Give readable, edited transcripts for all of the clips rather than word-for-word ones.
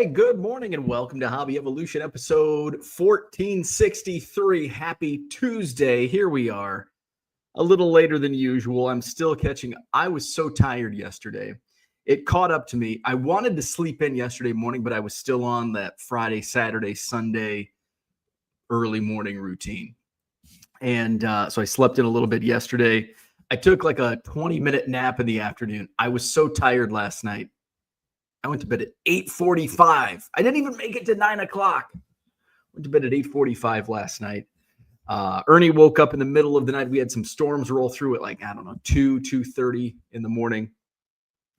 Hey, good morning and welcome to Hobby Evolution episode 1463. Happy Tuesday. Here we are. A little later than usual. I'm still catching. I was so tired yesterday. It caught up to me. I wanted to sleep in yesterday morning, but I was still on that Friday, Saturday, Sunday early morning routine. And so I slept in a little bit yesterday. I took like a 20-minute nap in the afternoon. I was so tired last night. I went to bed at 8:45. I didn't even make it to 9 o'clock. Went to bed at 8:45 last night. Ernie woke up in the middle of the night. We had some storms roll through at 2:30 in the morning.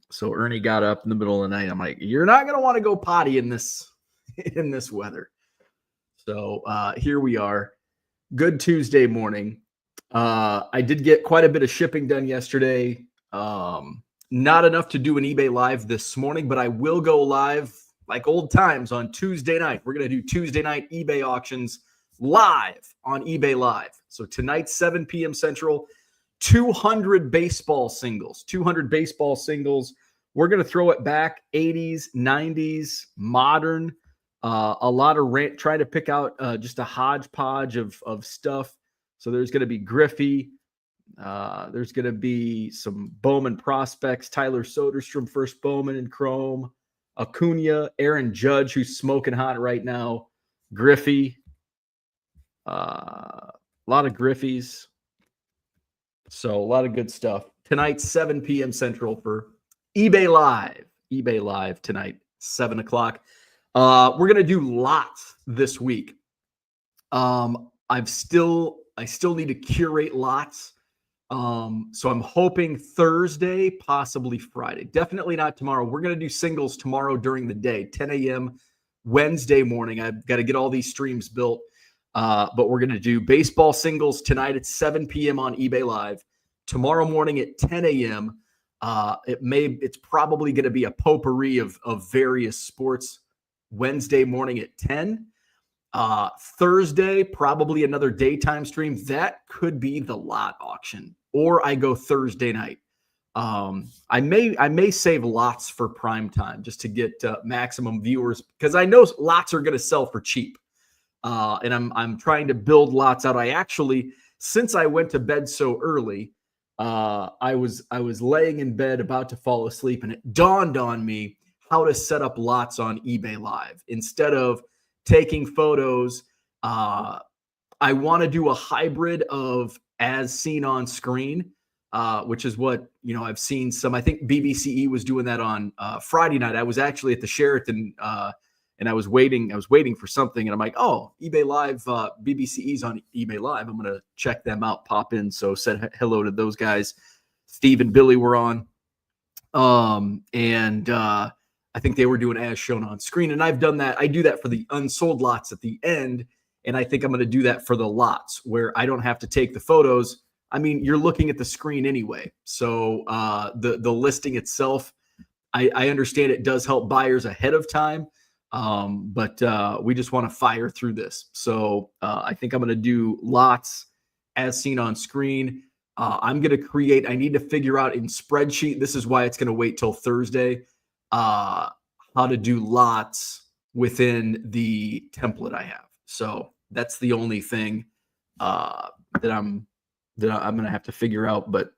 So Ernie got up in the middle of the night. I'm like, you're not going to want to go potty in this weather. So here we are. Good Tuesday morning. I did get quite a bit of shipping done yesterday. Not enough to do an eBay Live this morning, but I will go live like old times on Tuesday night. We're going to do Tuesday night eBay auctions live on eBay Live. So tonight, 7 p.m. Central, 200 baseball singles. We're going to throw it back, 80s, 90s, modern, a lot of trying to pick out just a hodgepodge of stuff. So there's going to be Griffey. There's going to be some Bowman prospects, Tyler Soderstrom, first Bowman in Chrome, Acuna, Aaron Judge, who's smoking hot right now, Griffey, a lot of Griffies. So a lot of good stuff. Tonight, 7 p.m. Central for eBay Live. eBay Live tonight, 7 o'clock. We're going to do lots this week. I still need to curate lots. So I'm hoping Thursday, possibly Friday. Definitely not tomorrow. We're going to do singles tomorrow during the day, 10 a.m. Wednesday morning. I've got to get all these streams built. But we're going to do baseball singles tonight at 7 p.m. on eBay Live. Tomorrow morning at 10 a.m. It's probably going to be a potpourri of various sports. Wednesday morning at 10. Thursday, probably another daytime stream. That could be the lot auction, or I go Thursday night. I may save lots for prime time just to get maximum viewers, because I know lots are going to sell for cheap. And I'm trying to build lots out. Since I went to bed so early, I was laying in bed about to fall asleep, and it dawned on me how to set up lots on eBay Live instead of taking photos. I want to do a hybrid of as seen on screen, which is what, I've seen some. I think BBCE was doing that on Friday night. I was actually at the Sheraton, and I was waiting for something, and I'm like, oh, eBay Live, BBCE's on eBay Live. I'm going to check them out, pop in. So said hello to those guys. Steve and Billy were on. I think they were doing as shown on screen, and I've done that. I do that for the unsold lots at the end, and I think I'm going to do that for the lots where I don't have to take the photos. I mean, you're looking at the screen anyway. So the listing itself, I understand it does help buyers ahead of time, but we just want to fire through this. So I think I'm going to do lots as seen on screen. I'm going to I need to figure out in spreadsheet. This is why it's going to wait till Thursday. How to do lots within the template I have. So that's the only thing that I'm going to have to figure out. But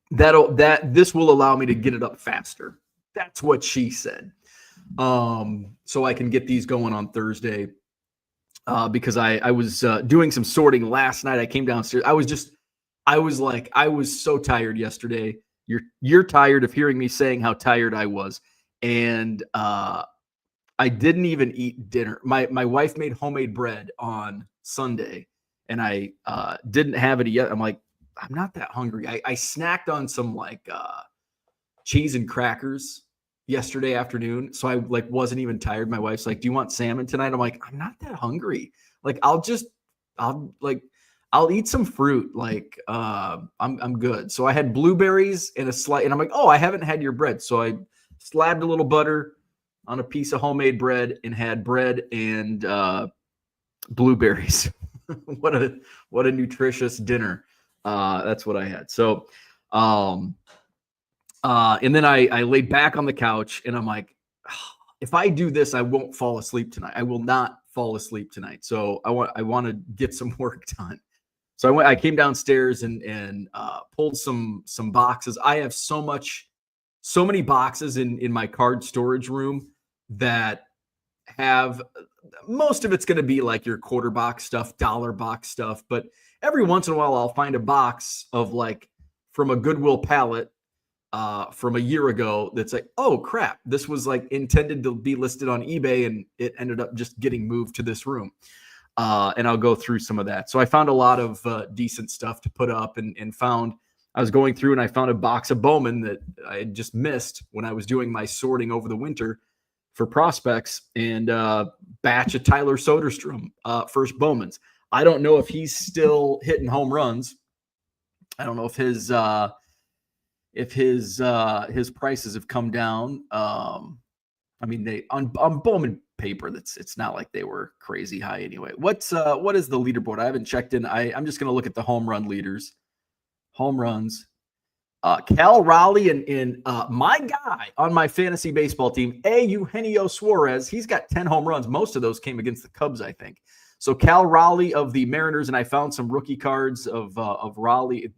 this will allow me to get it up faster. That's what she said. So I can get these going on Thursday. Because I was doing some sorting last night. I came downstairs. I was so tired yesterday. You're tired of hearing me saying how tired I was. And I didn't even eat dinner. My wife made homemade bread on Sunday, and I didn't have it yet. I'm like, I'm not that hungry. I snacked on some cheese and crackers yesterday afternoon. So I wasn't even tired. My wife's like, do you want salmon tonight? I'm like, I'm not that hungry. I'll eat some fruit. I'm good. So I had blueberries and and I'm like, oh, I haven't had your bread. So I slabbed a little butter on a piece of homemade bread and had bread and blueberries. What a nutritious dinner. That's what I had. So, and then I laid back on the couch and I'm like, oh, if I do this, I won't fall asleep tonight. I will not fall asleep tonight. So I want to get some work done. So I came downstairs and pulled some boxes. I have so many boxes in my card storage room that have, most of it's going to be like your quarter box stuff, dollar box stuff, but every once in a while I'll find a box of like from a Goodwill pallet from a year ago that's like, oh crap, this was like intended to be listed on eBay and it ended up just getting moved to this room. And I'll go through some of that. So I found a lot of decent stuff to put up and I was going through and I found a box of Bowman that I had just missed when I was doing my sorting over the winter for prospects, and batch of Tyler Soderstrom, first Bowmans. I don't know if he's still hitting home runs. I don't know if his prices have come down. I mean, they on Bowman paper, it's not like they were crazy high anyway. What is the leaderboard? I haven't checked in. I'm just going to look at the home run leaders. Home runs. Cal Raleigh and my guy on my fantasy baseball team, Eugenio Suarez, he's got 10 home runs. Most of those came against the Cubs, I think. So Cal Raleigh of the Mariners, and I found some rookie cards of Raleigh.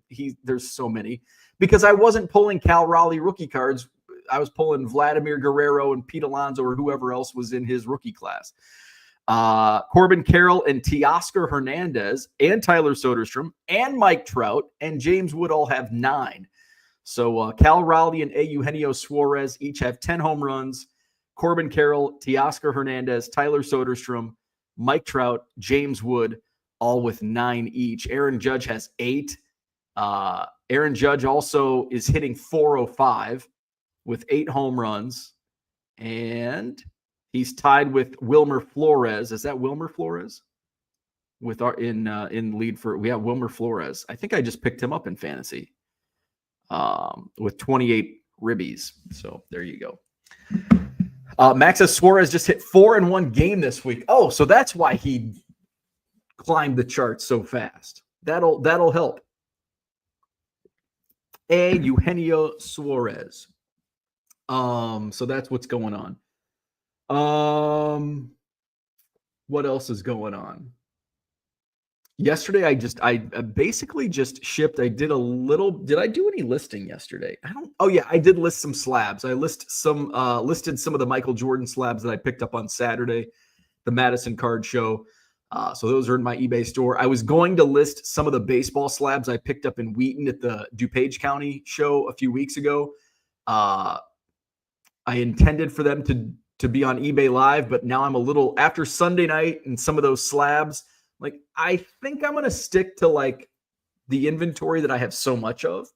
There's so many because I wasn't pulling Cal Raleigh rookie cards. I was pulling Vladimir Guerrero and Pete Alonso or whoever else was in his rookie class. Corbin Carroll and Teoscar Hernandez and Tyler Soderstrom and Mike Trout and James Wood all have 9. So Cal Raleigh and Eugenio Suarez each have 10 home runs. Corbin Carroll, Teoscar Hernandez, Tyler Soderstrom, Mike Trout, James Wood, all with 9 each. Aaron Judge has 8. Aaron Judge also is hitting .405 with 8 home runs. And he's tied with Wilmer Flores. Is that Wilmer Flores? With our in lead for, we have Wilmer Flores. I think I just picked him up in fantasy. With 28 ribbies. So there you go. Max Suarez just hit 4 in one game this week. Oh, so that's why he climbed the charts so fast. That'll help. Eugenio Suarez. So that's what's going on. What else is going on? Yesterday, I basically just shipped. I did a little. Did I do any listing yesterday? Oh yeah, I did list some slabs. I listed some of the Michael Jordan slabs that I picked up on Saturday, the Madison Card Show. So those are in my eBay store. I was going to list some of the baseball slabs I picked up in Wheaton at the DuPage County show a few weeks ago. I intended for them to be on eBay Live, but now I'm a little after Sunday night and some of those slabs. Like, I think I'm going to stick to like the inventory that I have so much of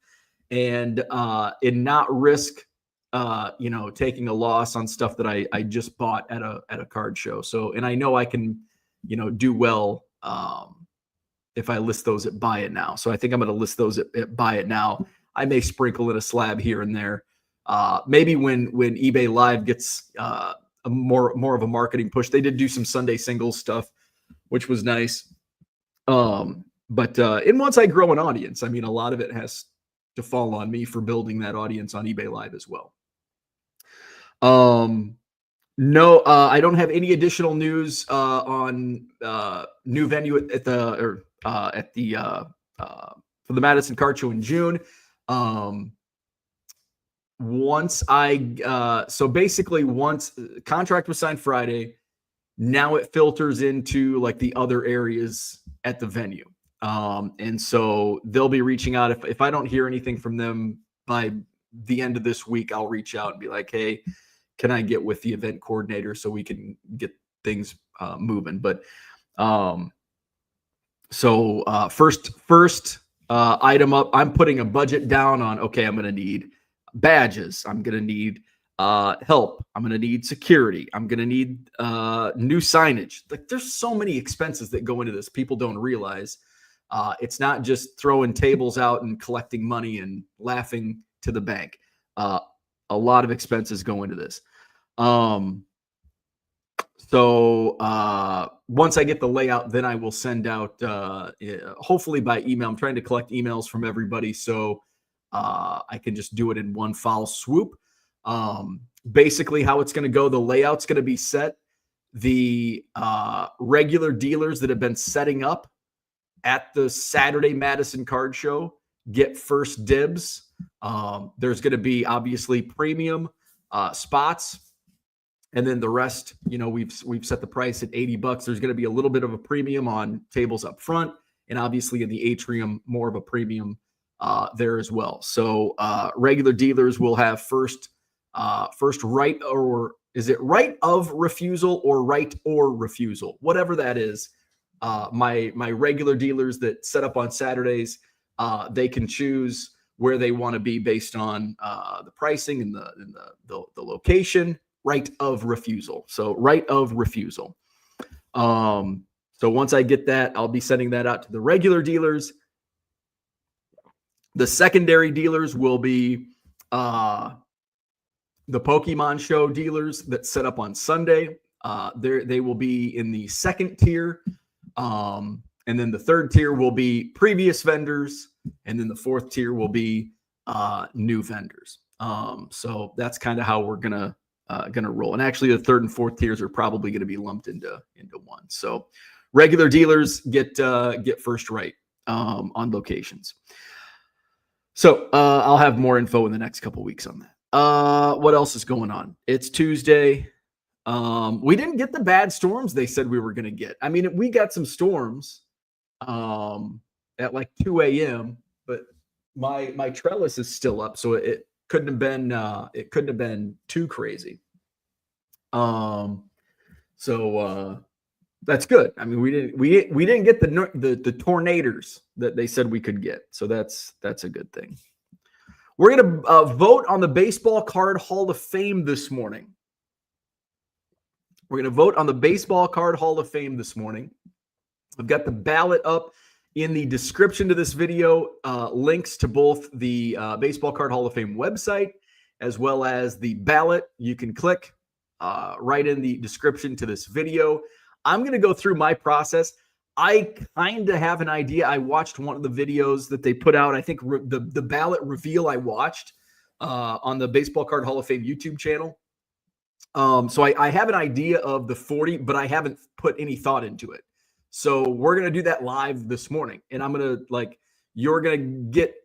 and not risk, taking a loss on stuff that I just bought at a card show. So, and I know I can, do well if I list those at Buy It Now. So I think I'm going to list those at Buy It Now. I may sprinkle in a slab here and there. Maybe when eBay Live gets a more of a marketing push. They did do some Sunday singles stuff, which was nice. But once I grow an audience, I mean, a lot of it has to fall on me for building that audience on eBay Live as well. No, I don't have any additional news on new venue for the Madison Card Show in June. Once contract was signed Friday, now it filters into like the other areas at the venue. And so they'll be reaching out. If I don't hear anything from them by the end of this week, I'll reach out and be like, hey, can I get with the event coordinator so we can get things moving? But first item up, I'm putting a budget down on, okay, I'm going to need badges. I'm going to need help. I'm going to need security. I'm going to need new signage. Like, there's so many expenses that go into this. People don't realize it's not just throwing tables out and collecting money and laughing to the bank. A lot of expenses go into this. So once I get the layout, then I will send out, hopefully by email. I'm trying to collect emails from everybody so I can just do it in one foul swoop. basically how it's going to go. The layout's going to be set. The regular dealers that have been setting up at the Saturday Madison Card Show get first dibs. There's going to be obviously premium spots, and then the rest, we've set the price at $80. There's going to be a little bit of a premium on tables up front, and obviously in the atrium, more of a premium there as well. So regular dealers will have first right, or is it right of refusal or right or refusal, whatever that is. My regular dealers that set up on Saturdays, they can choose where they want to be based on the pricing and the location. Right of refusal. So right of refusal. So once I get that, I'll be sending that out to the regular dealers. The secondary dealers will be the Pokemon Show dealers that set up on Sunday. They will be in the second tier. And then the third tier will be previous vendors. And then the fourth tier will be new vendors. So that's kind of how we're gonna roll. And actually the third and fourth tiers are probably going to be lumped into one. So regular dealers get first right on locations. So I'll have more info in the next couple weeks on that. What else is going on? It's Tuesday. We didn't get the bad storms they said we were going to get. I mean, we got some storms at like 2 a.m., but my trellis is still up, so it couldn't have been too crazy. So that's good. I mean, we didn't get the tornadoes that they said we could get. So that's a good thing. We're going to vote on the Baseball Card Hall of Fame this morning. We're going to vote on the Baseball Card Hall of Fame this morning. I've got the ballot up in the description to this video, links to both the Baseball Card Hall of Fame website as well as the ballot. You can click right in the description to this video. I'm going to go through my process. I kind of have an idea. I watched one of the videos that they put out. I think the ballot reveal I watched on the Baseball Card Hall of Fame YouTube channel. So I have an idea of the 40, but I haven't put any thought into it. So we're going to do that live this morning. And I'm going to you're going to get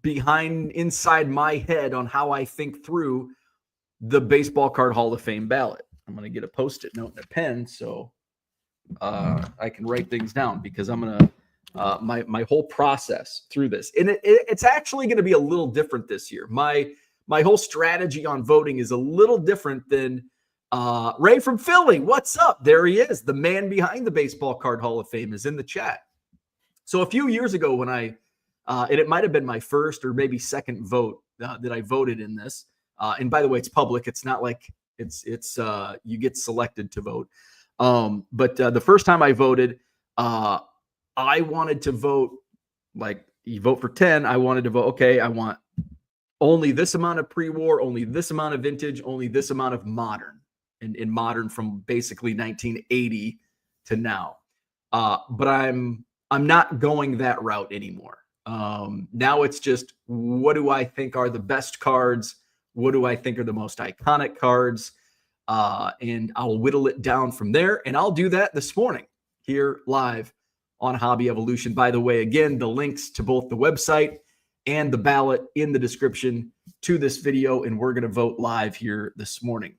inside my head on how I think through the Baseball Card Hall of Fame ballot. I'm going to get a Post-it note and a pen so I can write things down, because I'm going to my whole process through this. And it's actually going to be a little different this year. My whole strategy on voting is a little different than Ray from Philly. What's up? There he is. The man behind the Baseball Card Hall of Fame is in the chat. So a few years ago when and it might have been my first or maybe second vote that I voted in this. And by the way, it's public. It's not like it's you get selected to vote. But the first time I voted, I wanted to vote, like, you vote for 10. I wanted to vote, okay, I want only this amount of pre-war, only this amount of vintage, only this amount of modern, and in modern from basically 1980 to now. But I'm not going that route anymore. Now it's just, what do I think are the best cards? What do I think are the most iconic cards? And I'll whittle it down from there. And I'll do that this morning here live on Hobby Evolution. By the way, again, the links to both the website and the ballot in the description to this video. And we're going to vote live here this morning.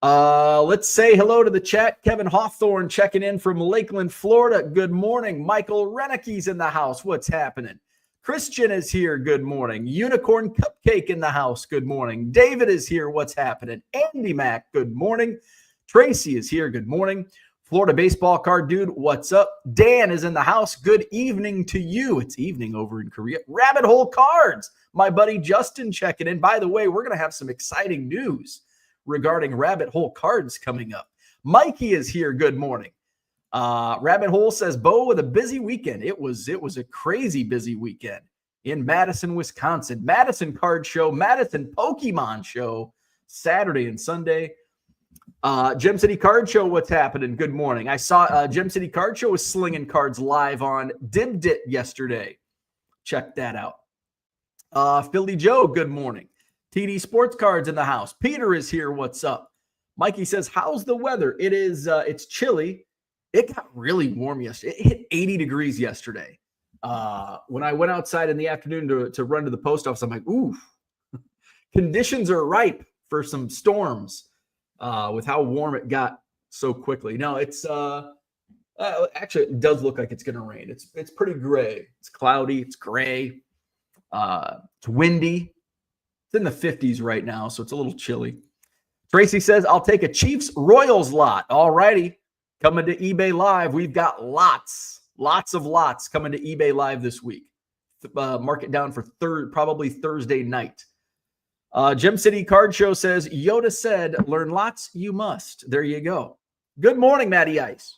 Let's say hello to the chat. Kevin Hawthorne checking in from Lakeland, Florida. Good morning. Michael Renicke's in the house. What's happening? Christian is here. Good morning. Unicorn Cupcake in the house. Good morning. David is here. What's happening? Andy Mack. Good morning. Tracy is here. Good morning. Florida Baseball Card Dude. What's up? Dan is in the house. Good evening to you. It's evening over in Korea. Rabbit Hole Cards. My buddy Justin checking in. By the way, we're going to have some exciting news regarding Rabbit Hole Cards coming up. Mikey is here. Good morning. Rabbit Hole says, Bo, with a busy weekend. It was a crazy busy weekend in Madison, Wisconsin. Madison Card Show, Madison Pokemon Show, Saturday and Sunday. Gem City Card Show, what's happening? Good morning. I saw Gem City Card Show was slinging cards live on Dibdit yesterday. Check that out. Philly Joe, good morning. TD Sports Cards in the house. Peter is here. What's up? Mikey says, how's the weather? It is, it's chilly. It got really warm yesterday. It hit 80 degrees yesterday. When I went outside in the afternoon to run to the post office, I'm like, ooh, conditions are ripe for some storms with how warm it got so quickly. No, it's actually, it does look like it's going to rain. It's pretty gray. It's cloudy. It's gray. It's windy. It's in the 50s right now, so it's a little chilly. Tracy says, I'll take a Chiefs Royals lot. All righty. Coming to eBay Live. We've got lots of lots coming to eBay Live this week. Mark it down for probably Thursday night. Gem City Card Show says, Yoda said, learn lots, you must. There you go. Good morning, Matty Ice.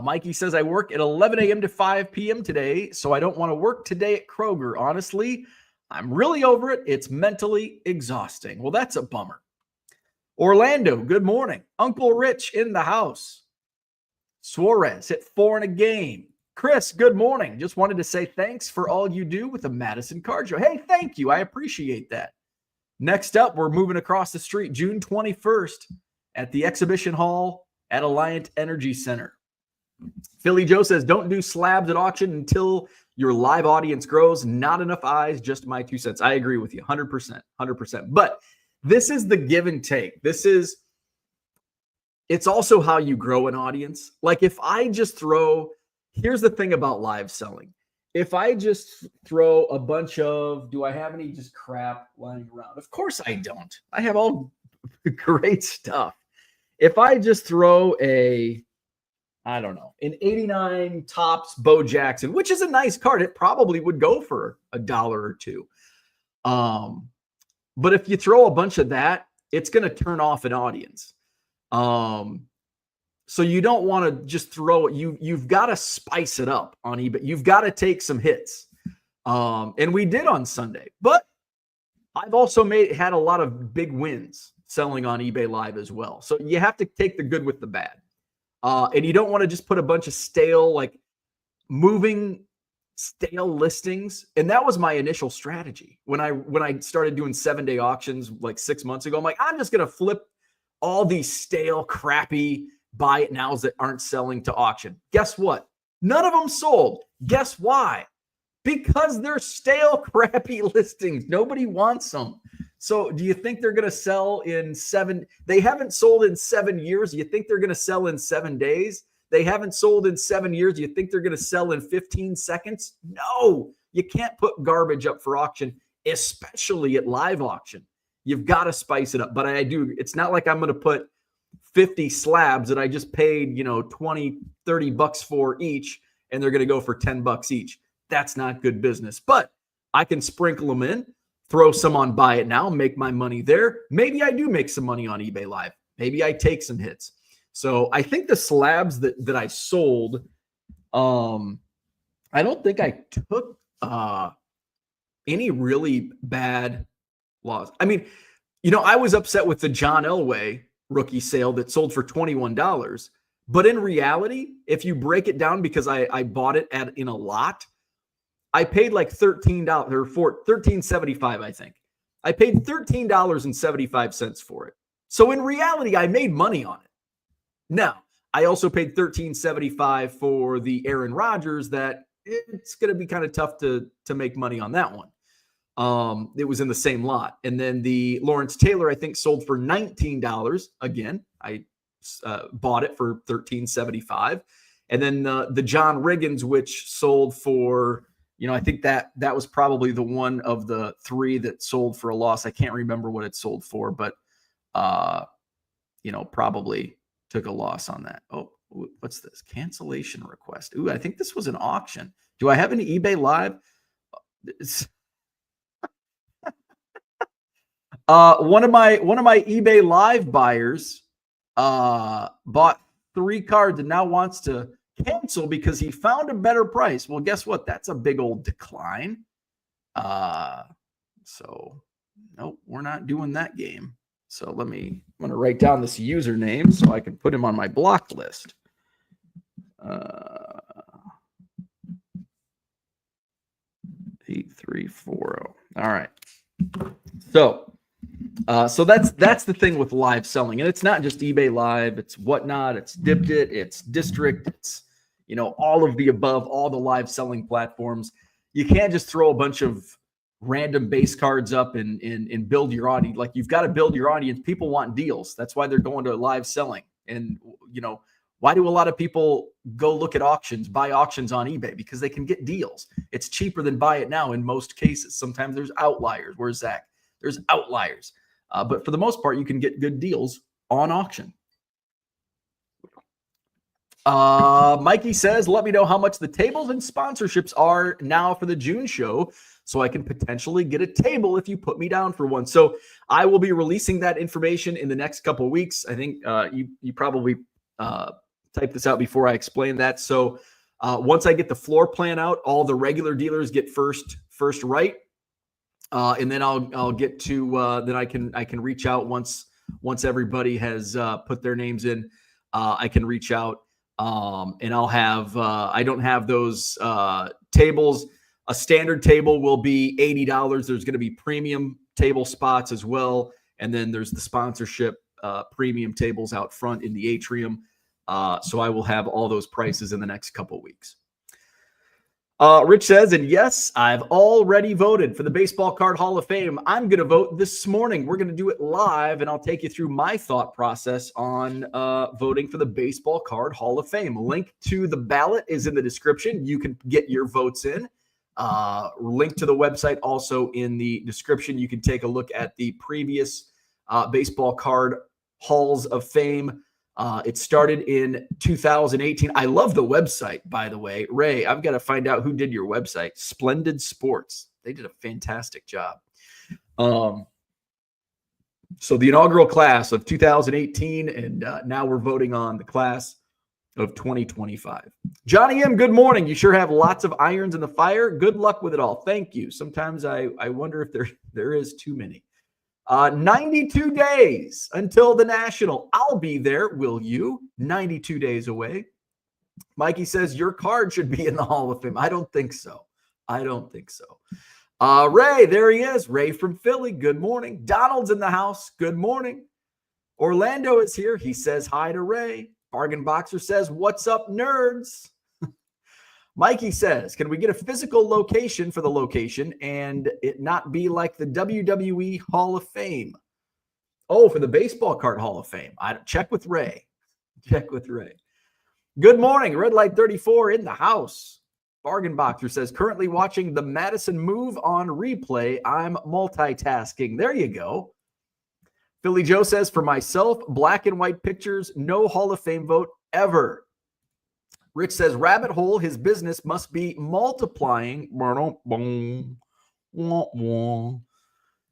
Mikey says, I work at 11 a.m. to 5 p.m. today, so I don't want to work today at Kroger. Honestly, I'm really over it. It's mentally exhausting. Well, that's a bummer. Orlando, good morning. Uncle Rich in the house. Suarez hit 4 in a game. Chris, good morning. Just wanted to say thanks for all you do with the Madison Card Show. Hey, thank you. I appreciate that. Next up, we're moving across the street June 21st at the Exhibition Hall at Alliant Energy Center. Philly Joe says, don't do slabs at auction until your live audience grows. Not enough eyes, just my 2 cents. I agree with you 100%. But this is the give and take. It's also how you grow an audience. Like if I just here's the thing about live selling. If I just throw a bunch of, do I have any just crap lying around? Of course I don't. I have all great stuff. If I just throw an 89 Topps Bo Jackson, which is a nice card, it probably would go for $1 or $2. But if you throw a bunch of that, it's going to turn off an audience. So you don't want to just throw it. You've got to spice it up on eBay. You've got to take some hits. And we did on Sunday. But I've also had a lot of big wins selling on eBay Live as well. So you have to take the good with the bad. And you don't want to just put a bunch of moving stale listings. And that was my initial strategy. When I started doing 7-day auctions like 6 months ago, I'm like, I'm just going to flip all these stale, crappy buy it nows that aren't selling to auction. Guess what? None of them sold. Guess why? Because they're stale, crappy listings. Nobody wants them. So do you think they're going to sell in 7? They haven't sold in 7 years. You think they're going to sell in 7 days? They haven't sold in 7 years. You think they're going to sell in 15 seconds? No, you can't put garbage up for auction, especially at live auction. You've got to spice it up. But it's not like I'm going to put 50 slabs that I just paid, $20, $30 for each, and they're going to go for $10 each. That's not good business. But I can sprinkle them in, throw some on Buy It Now, make my money there. Maybe I do make some money on eBay Live. Maybe I take some hits. So I think the slabs that I sold, I don't think I took any really bad loss. I mean, I was upset with the John Elway rookie sale that sold for $21. But in reality, if you break it down, because I bought it in a lot, I paid like $13 or $13.75, I think. I paid $13.75 for it. So in reality, I made money on it. Now, I also paid $13.75 for the Aaron Rodgers that it's going to be kind of tough to make money on that one. It was in the same lot. And then the Lawrence Taylor, I think, sold for $19. Again, I bought it for $13.75. And then the John Riggins, which sold for, I think that was probably the one of the 3 that sold for a loss. I can't remember what it sold for, but, probably took a loss on that. Oh, what's this? Cancellation request. Ooh, I think this was an auction. Do I have any eBay Live? One of my eBay Live buyers bought 3 cards and now wants to cancel because he found a better price. Well, guess what? That's a big old decline. So nope, we're not doing that game. So I'm going to write down this username so I can put him on my block list. 8340. All right. So that's the thing with live selling, and it's not just eBay Live. It's Whatnot. It's Dipped It. It's District. It's all of the above. All the live selling platforms. You can't just throw a bunch of random base cards up and build your audience. Like, you've got to build your audience. People want deals. That's why they're going to live selling. And why do a lot of people go look at auctions, buy auctions on eBay? Because they can get deals. It's cheaper than buy it now in most cases. Sometimes there's outliers. Where's Zach? There's outliers. But for the most part, you can get good deals on auction. Mikey says, let me know how much the tables and sponsorships are now for the June show, so I can potentially get a table if you put me down for one. So I will be releasing that information in the next couple of weeks. I think you probably type this out before I explain that. So once I get the floor plan out, all the regular dealers get first right. And then I'll get to then I can reach out once everybody has put their names in. I can reach out and I'll have I don't have those tables. A standard table will be $80. There's going to be premium table spots as well, and then there's the sponsorship premium tables out front in the atrium. So I will have all those prices in the next couple weeks. Rich says, and yes, I've already voted for the Baseball Card Hall of Fame. I'm going to vote this morning. We're going to do it live, and I'll take you through my thought process on voting for the Baseball Card Hall of Fame. Link to the ballot is in the description. You can get your votes in. Link to the website also in the description. You can take a look at the previous Baseball Card Halls of Fame. It started in 2018. I love the website, by the way. Ray, I've got to find out who did your website. Splendid Sports. They did a fantastic job. So the inaugural class of 2018, and now we're voting on the class of 2025. Johnny M., good morning. You sure have lots of irons in the fire. Good luck with it all. Thank you. Sometimes I wonder if there is too many. 92 days until the National. I'll be there. Will you? 92 days away. Mikey says your card should be in the Hall of Fame. I don't think so. Ray, there he is. Ray from Philly. Good morning. Donald's in the house. Good morning. Orlando is here. He says hi to Ray. Bargain Boxer says, what's up, nerds? Mikey says, can we get a physical location for the location and it not be like the WWE Hall of Fame? Oh, for the Baseball Card Hall of Fame. Check with Ray. Good morning. Red Light 34 in the house. Bargain Boxer says, currently watching the Madison move on replay. I'm multitasking. There you go. Philly Joe says, for myself, black and white pictures, no Hall of Fame vote ever. Rich says, rabbit hole, his business must be multiplying.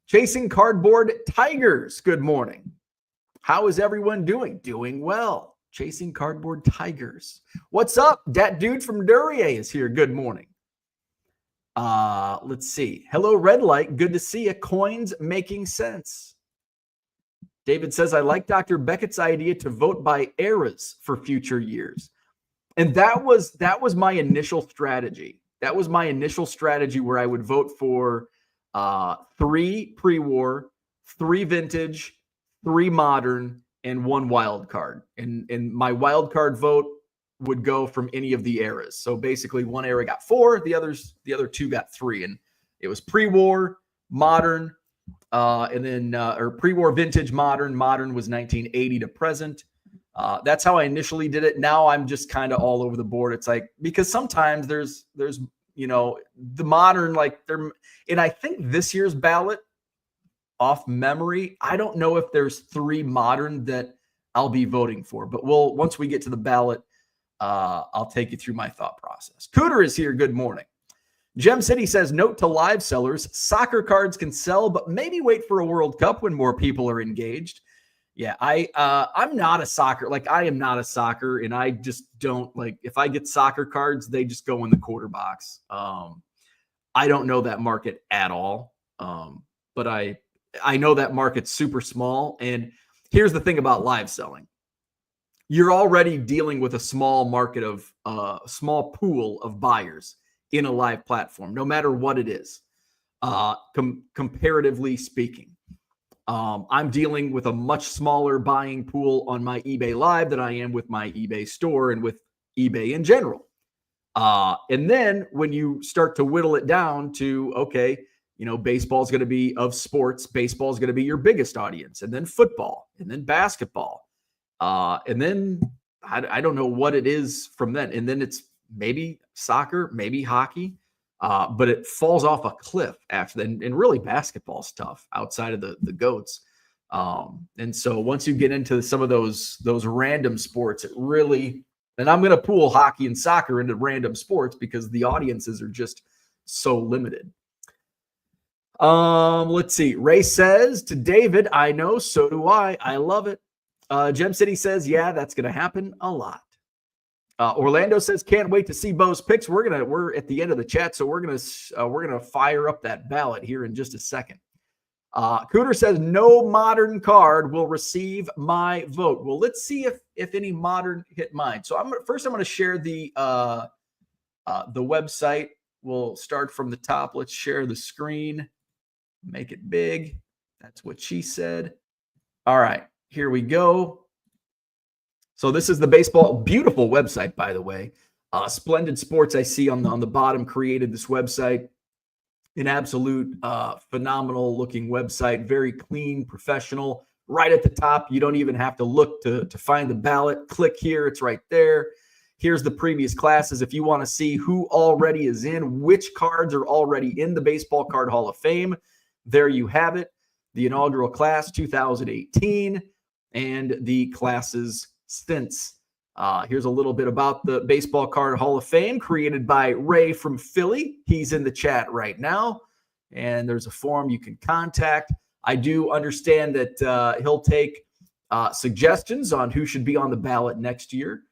Chasing Cardboard Tigers. Good morning. How is everyone doing? Doing well. Chasing Cardboard Tigers. What's up? That dude from Duryea is here. Good morning. Let's see. Hello, Red Light. Good to see you. Coins making sense. David says, I like Dr. Beckett's idea to vote by eras for future years. And that was my initial strategy. That was my initial strategy where I would vote for 3 pre-war, 3 vintage, 3 modern, and 1 wild card. And my wild card vote would go from any of the eras. So basically, one era got 4, the other 2 got 3, and it was pre-war, modern, and then or pre-war, vintage, modern. Modern was 1980 to present. That's how I initially did it. Now I'm just kind of all over the board. It's like, because sometimes there's the modern, like and I think this year's ballot, off memory, I don't know if there's 3 modern that I'll be voting for, but once we get to the ballot, I'll take you through my thought process. Cooter is here. Good morning. Gem City says, note to live sellers, soccer cards can sell, but maybe wait for a World Cup when more people are engaged. Yeah, I'm not a soccer. Like, I am not a soccer, and I just don't like, if I get soccer cards, they just go in the quarter box. I don't know that market at all. But I know that market's super small. And here's the thing about live selling. You're already dealing with a small market of small pool of buyers in a live platform, no matter what it is. comparatively speaking. I'm dealing with a much smaller buying pool on my eBay Live than I am with my eBay store and with eBay in general. And then when you start to whittle it down to, okay, baseball is going to be of sports. Baseball is going to be your biggest audience, and then football, and then basketball. And then I don't know what it is from then. And then it's maybe soccer, maybe hockey. But it falls off a cliff after that. And really basketball's tough outside of the GOATs. And so once you get into some of those random sports, it really, and I'm going to pool hockey and soccer into random sports because the audiences are just so limited. Let's see. Ray says to David, I know, so do I. I love it. Gem City says, yeah, that's going to happen a lot. Orlando says, can't wait to see Bo's picks. We're at the end of the chat, so we're gonna fire up that ballot here in just a second. Cooter says, no modern card will receive my vote. Well, let's see if any modern hit mine. So I'm going to share the website. We'll start from the top. Let's share the screen. Make it big. That's what she said. All right, here we go. So this is the baseball, beautiful website, by the way. Splendid Sports, I see on the bottom, created this website. An absolute phenomenal looking website, very clean, professional. Right at the top, you don't even have to look to find the ballot. Click here, it's right there. Here's the previous classes. If you want to see who already is in, which cards are already in the Baseball Card Hall of Fame, there you have it. The inaugural class 2018 and the classes since. Here's a little bit about the Baseball Card Hall of Fame created by Ray from Philly. He's in the chat right now, and there's a form you can contact. I do understand that he'll take suggestions on who should be on the ballot next year.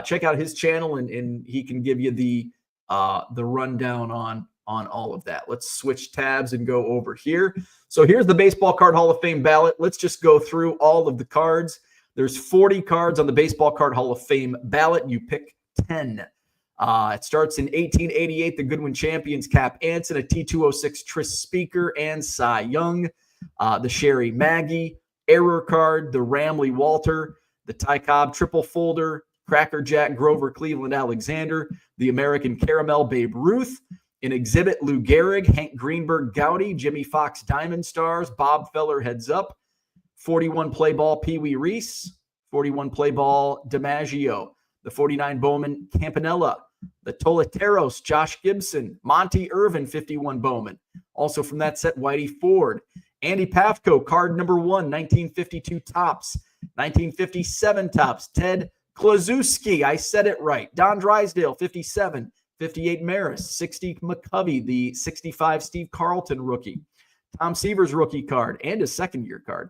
Check out his channel, and he can give you the rundown on all of that. Let's switch tabs and go over here. So here's the Baseball Card Hall of Fame ballot. Let's just go through all of the cards. There's 40 cards on the Baseball Card Hall of Fame ballot. You pick 10. It starts in 1888, the Goodwin Champions, Cap Anson, a T206 Tris Speaker, and Cy Young. The Sherry Maggie, Error Card, the Ramley Walter, the Ty Cobb Triple Folder, Cracker Jack Grover Cleveland Alexander, the American Caramel Babe Ruth, an Exhibit Lou Gehrig, Hank Greenberg Gowdy, Jimmy Fox Diamond Stars, Bob Feller Heads Up, 41 play ball Pee Wee Reese, 41 play ball DiMaggio, the 49 Bowman Campanella, the Toleteros Josh Gibson, Monty Irvin 51 Bowman. Also from that set, Whitey Ford, Andy Pafko, card number 1, 1952 Topps, 1957 Topps, Ted Klazuski, I said it right, Don Drysdale 57, 58 Maris, 60 McCovey, the 65 Steve Carlton rookie, Tom Seaver's rookie card and his second-year card.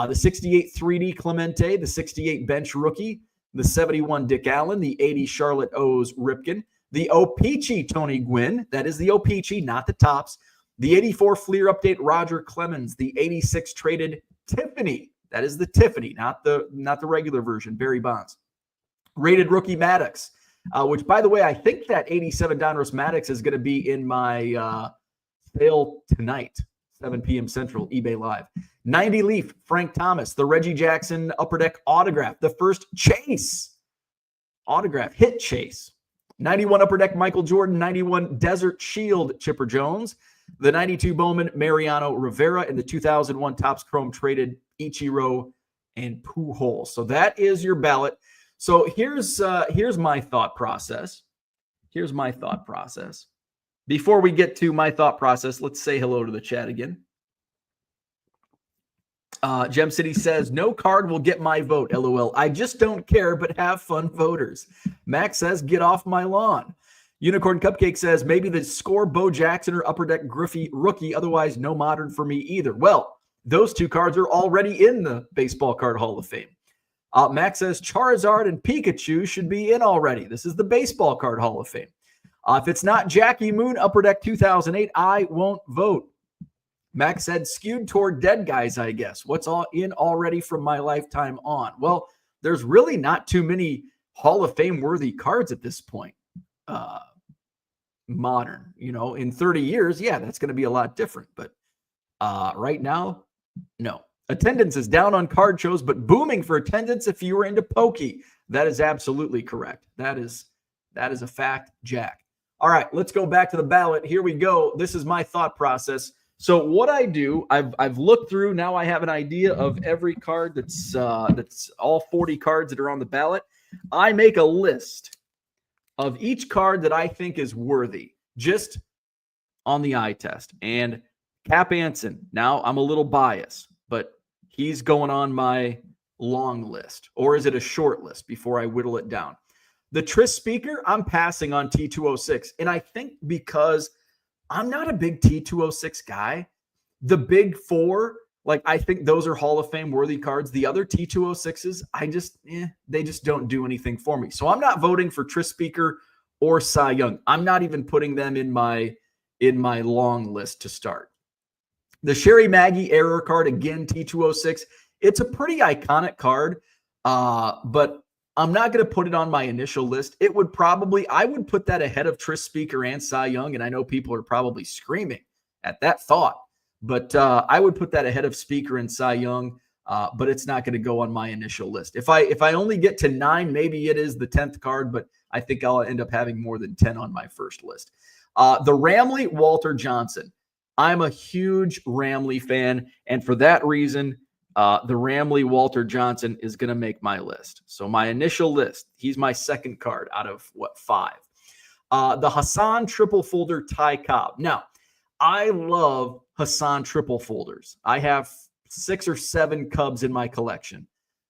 The 68 3D Clemente, the 68 bench rookie, the 71 Dick Allen, the 80 Charlotte O's Ripken, the O-Pee-Chee Tony Gwynn, that is the O-Pee-Chee, not the Topps, the 84 Fleer Update Roger Clemens, the 86 traded Tiffany, that is the Tiffany, not the regular version, Barry Bonds. Rated rookie Maddox, which, by the way, I think that 87 Donruss Maddox is going to be in my sale tonight. 7 p.m. Central, eBay Live. 90 Leaf, Frank Thomas, the Reggie Jackson Upper Deck autograph, the first Chase autograph, hit Chase. 91 Upper Deck Michael Jordan, 91 Desert Shield Chipper Jones, the 92 Bowman Mariano Rivera, and the 2001 Topps Chrome traded Ichiro and Pujols. So that is your ballot. So here's my thought process. Here's my thought process. Before we get to my thought process, let's say hello to the chat again. Gem City says, no card will get my vote, LOL. I just don't care, but have fun, voters. Max says, get off my lawn. Unicorn Cupcake says, maybe the score Bo Jackson or Upper Deck Griffey rookie, otherwise no modern for me either. Well, those two cards are already in the Baseball Card Hall of Fame. Max says, Charizard and Pikachu should be in already. This is the Baseball Card Hall of Fame. If it's not Jackie Moon, Upper Deck 2008, I won't vote. Max said, skewed toward dead guys, I guess. What's all in already from my lifetime on? Well, there's really not too many Hall of Fame worthy cards at this point. modern. In 30 years, yeah, that's going to be a lot different. But right now, no. Attendance is down on card shows, but booming for attendance if you were into pokey. That is absolutely correct. That is a fact, Jack. All right, let's go back to the ballot. Here we go. This is my thought process. So what I do, I've looked through. Now I have an idea of every card that's all 40 cards that are on the ballot. I make a list of each card that I think is worthy, just on the eye test. And Cap Anson, now I'm a little biased, but he's going on my long list. Or is it a short list before I whittle it down? The Tris Speaker, I'm passing on T206. And I think because I'm not a big T206 guy, the big four, I think those are Hall of Fame worthy cards. The other T206s, they just don't do anything for me. So I'm not voting for Tris Speaker or Cy Young. I'm not even putting them in my long list to start. The Sherry Maggie error card, again, T206. It's a pretty iconic card, but I'm not going to put it on my initial list. I would put that ahead of Tris Speaker and Cy Young, and I know people are probably screaming at that thought, but I would put that ahead of Speaker and Cy Young, but it's not going to go on my initial list. If I only get to 9, maybe it is the 10th card, but I think I'll end up having more than 10 on my first list. The Ramley Walter Johnson. I'm a huge Ramley fan, and for that reason, the Ramley Walter Johnson is going to make my list. So my initial list, he's my second card out of 5. The Hassan triple folder Ty Cobb. Now, I love Hassan triple folders. I have 6 or 7 Cubs in my collection.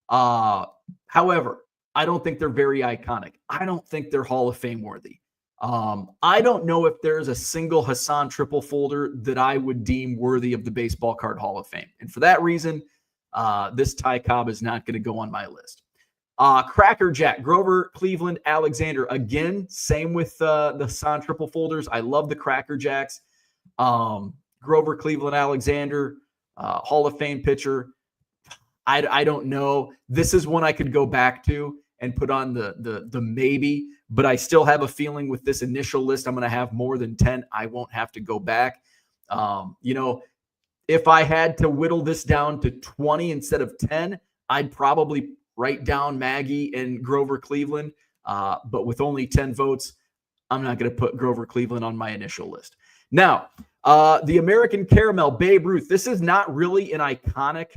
However, I don't think they're very iconic. I don't think they're Hall of Fame worthy. I don't know if there's a single Hassan triple folder that I would deem worthy of the Baseball Card Hall of Fame. And for that reason, this Ty Cobb is not going to go on my list. Cracker Jack, Grover, Cleveland, Alexander. Again, same with the Hassan triple folders. I love the Cracker Jacks. Grover, Cleveland, Alexander, Hall of Fame pitcher. I don't know. This is one I could go back to and put on the maybe, but I still have a feeling with this initial list, I'm going to have more than 10. I won't have to go back. If I had to whittle this down to 20 instead of 10, I'd probably write down Maggie and Grover Cleveland. But with only 10 votes, I'm not going to put Grover Cleveland on my initial list. Now, the American Caramel, Babe Ruth. This is not really an iconic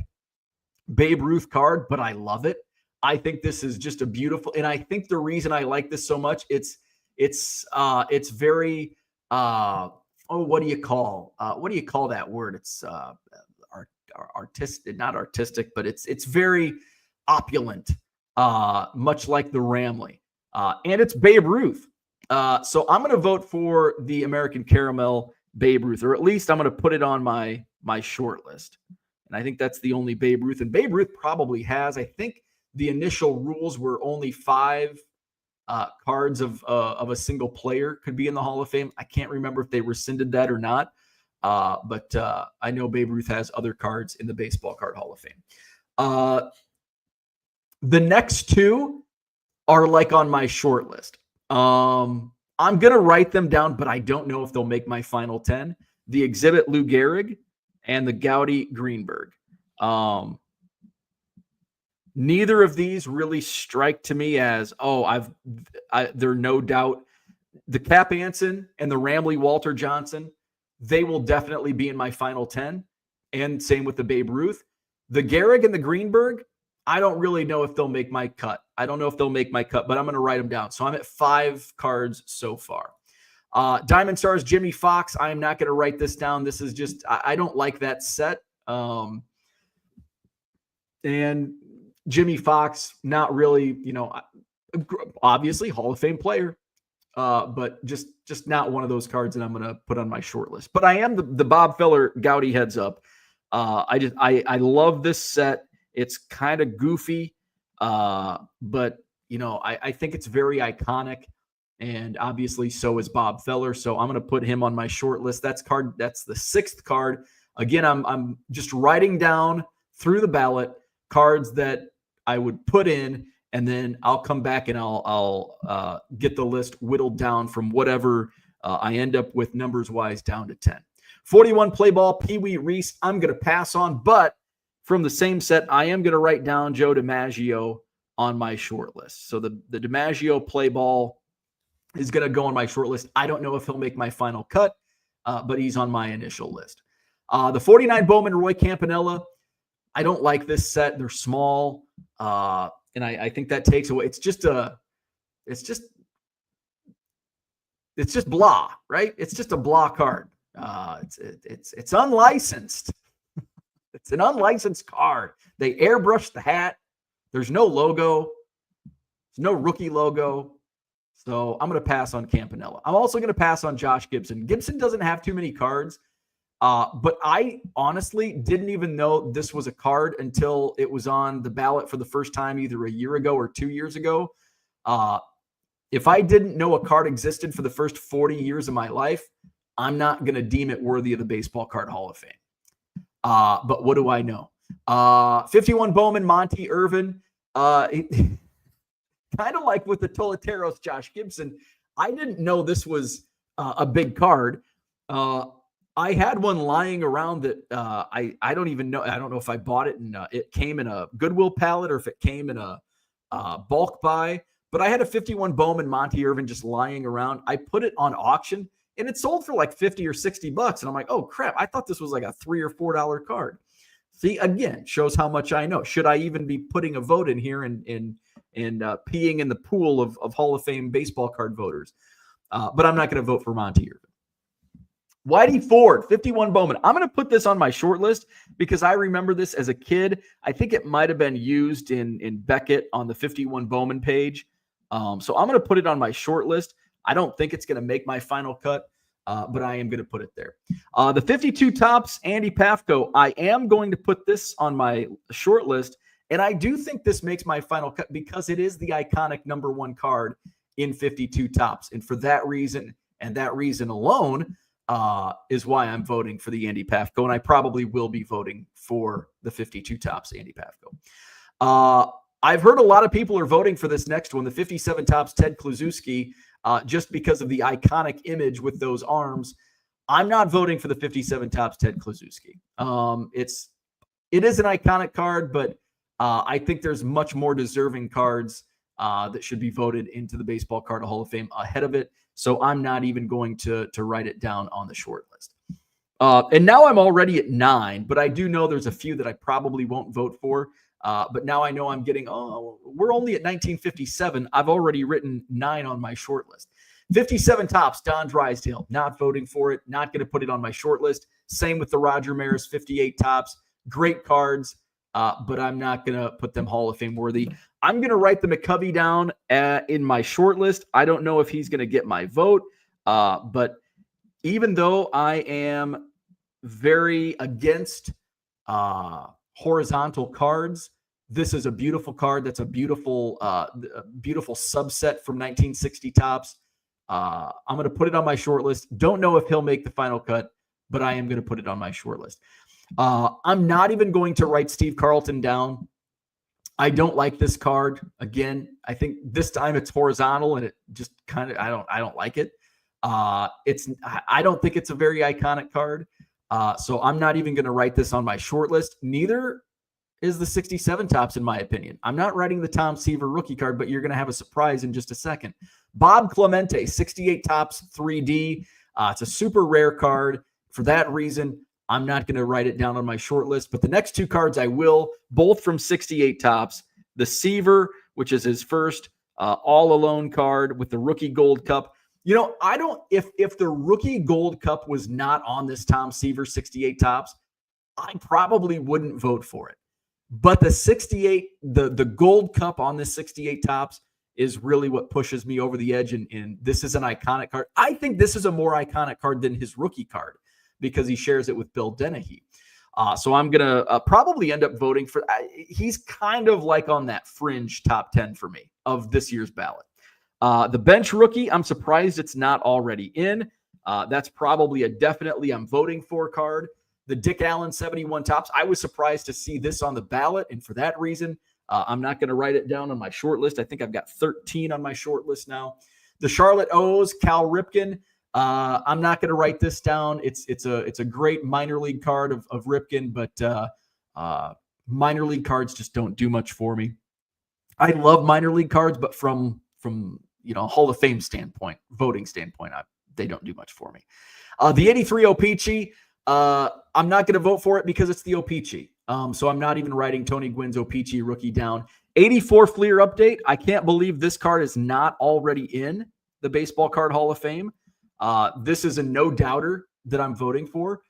Babe Ruth card, but I love it. I think this is just a beautiful, and I think the reason I like this so much, it's very, what do you call that word? It's artistic, not artistic, but it's very opulent, much like the Ramley, and it's Babe Ruth. So I'm going to vote for the American Caramel Babe Ruth, or at least I'm going to put it on my short list. And I think that's the only Babe Ruth, and Babe Ruth probably has, I think, the initial rules were only 5 cards of a single player could be in the Hall of Fame. I can't remember if they rescinded that or not, but I know Babe Ruth has other cards in the Baseball Card Hall of Fame. The next 2 are on my short list. I'm going to write them down, but I don't know if they'll make my final 10. The Exhibit Lou Gehrig and the Gowdy Greenberg. Neither of these really strike to me as, they're no doubt. The Cap Anson and the Ramley Walter Johnson, they will definitely be in my final 10. And same with the Babe Ruth. The Gehrig and the Greenberg, I don't really know if they'll make my cut. But I'm going to write them down. So I'm at 5 cards so far. Diamond Stars, Jimmy Fox. I'm not going to write this down. This is just, I don't like that set. And Jimmy Fox, not really, obviously Hall of Fame player, but just not one of those cards that I'm going to put on my short list. But I am the Bob Feller Gowdy heads up. I love this set. It's kind of goofy, but I think it's very iconic, and obviously so is Bob Feller. So I'm going to put him on my short list. That's the 6th card. Again, I'm just writing down through the ballot cards that I would put in, and then I'll come back and I'll get the list whittled down from whatever I end up with numbers-wise down to 10. 41 play ball, Pee Wee Reese, I'm going to pass on, but from the same set, I am going to write down Joe DiMaggio on my short list. So the DiMaggio play ball is going to go on my short list. I don't know if he'll make my final cut, but he's on my initial list. The 49 Bowman Roy Campanella, I don't like this set. They're small, and I think that takes away. It's just blah, right? It's just a blah card. It's unlicensed. It's an unlicensed card. They airbrushed the hat. There's no logo. There's no rookie logo. So I'm going to pass on Campanella. I'm also going to pass on Josh Gibson. Gibson doesn't have too many cards, but I honestly didn't even know this was a card until it was on the ballot for the first time, either a year ago or 2 years ago. If I didn't know a card existed for the first 40 years of my life, I'm not going to deem it worthy of the Baseball Card Hall of Fame. But what do I know? 51 Bowman, Monty Irvin. Kind of like with the Toleteros, Josh Gibson. I didn't know this was a big card. I had one lying around that I don't even know. I don't know if I bought it and it came in a Goodwill pallet or if it came in a bulk buy. But I had a 51 Bowman Monty Irvin just lying around. I put it on auction and it sold for like $50 or $60. And I'm like, oh crap, I thought this was like a $3 or $4 card. See, again, shows how much I know. Should I even be putting a vote in here and peeing in the pool of Hall of Fame baseball card voters? But I'm not going to vote for Monty Irvin. Whitey Ford, 51 Bowman. I'm going to put this on my short list because I remember this as a kid. I think it might have been used in Beckett on the 51 Bowman page. So I'm going to put it on my short list. I don't think it's going to make my final cut, but I am going to put it there. The 52 Topps, Andy Pafko. I am going to put this on my short list, and I do think this makes my final cut because it is the iconic number one card in 52 Topps. And for that reason, and that reason alone, is why I'm voting for the Andy Pafko, and I probably will be voting for the 52 Topps Andy Pafko. I've heard a lot of people are voting for this next one, the 57 Topps Ted Kluszewski, just because of the iconic image with those arms. I'm not voting for the 57 Topps Ted Kluszewski. It is an iconic card, but I think there's much more deserving cards that should be voted into the Baseball Card Hall of Fame ahead of it. So I'm not even going to write it down on the short list. And now I'm already at 9, but I do know there's a few that I probably won't vote for. But now I know I'm getting, we're only at 1957. I've already written 9 on my short list. 57 Topps, Don Drysdale, not voting for it, not going to put it on my short list. Same with the Roger Maris 58 Topps. Great cards, but I'm not going to put them Hall of Fame worthy. I'm going to write the McCovey down in my short list. I don't know if he's going to get my vote, but even though I am very against horizontal cards, this is a beautiful card. That's a beautiful subset from 1960 Topps. I'm going to put it on my short list. Don't know if he'll make the final cut, but I am going to put it on my short list. I'm not even going to write Steve Carlton down. I don't like this card. Again, I think this time it's horizontal and it just kind of, I don't like it. I don't think it's a very iconic card. So I'm not even going to write this on my short list. Neither is the 67 Topps, in my opinion. I'm not writing the Tom Seaver rookie card, but you're going to have a surprise in just a second. Bob Clemente, 68 Topps 3D. It's a super rare card. For that reason, I'm not going to write it down on my short list. But the next two cards I will, both from 68 Topps. The Seaver, which is his first all-alone card with the rookie gold cup. You know, I don't, if the rookie gold cup was not on this Tom Seaver 68 Topps, I probably wouldn't vote for it. But the 68, the gold cup on this 68 Topps is really what pushes me over the edge. And this is an iconic card. I think this is a more iconic card than his rookie card because he shares it with Bill Dennehy. So I'm going to probably end up voting for, he's kind of like on that fringe top 10 for me of this year's ballot. The bench rookie, I'm surprised it's not already in. That's probably a definitely I'm voting for card. The Dick Allen 71 Topps, I was surprised to see this on the ballot. And for that reason, I'm not going to write it down on my short list. I think I've got 13 on my short list now. The Charlotte O's, Cal Ripken. I'm not going to write this down. It's a great minor league card of Ripken, but minor league cards just don't do much for me. I love minor league cards, but from Hall of Fame standpoint, voting standpoint, they don't do much for me. The 83 O-Pee-Chee, I'm not going to vote for it because it's the O-Pee-Chee. So I'm not even writing Tony Gwynn's O-Pee-Chee rookie down. 84 Fleer update. I can't believe this card is not already in the Baseball Card Hall of Fame. This is a no-doubter that I'm voting for.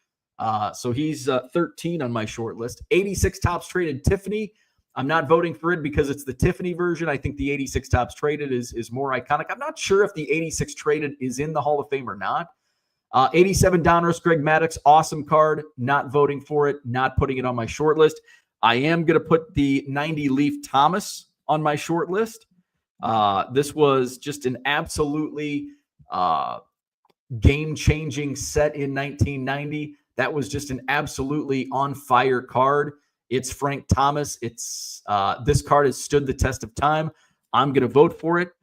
So he's 13 on my short list. 86 Topps Traded Tiffany. I'm not voting for it because it's the Tiffany version. I think the 86 Topps Traded is more iconic. I'm not sure if the 86 Traded is in the Hall of Fame or not. 87 Donruss Greg Maddux, awesome card. Not voting for it, not putting it on my short list. I am going to put the 90 Leaf Thomas on my short list. This was just an absolutely game-changing set in 1990. That was just an absolutely on-fire card. It's Frank Thomas. This card has stood the test of time. I'm going to vote for it.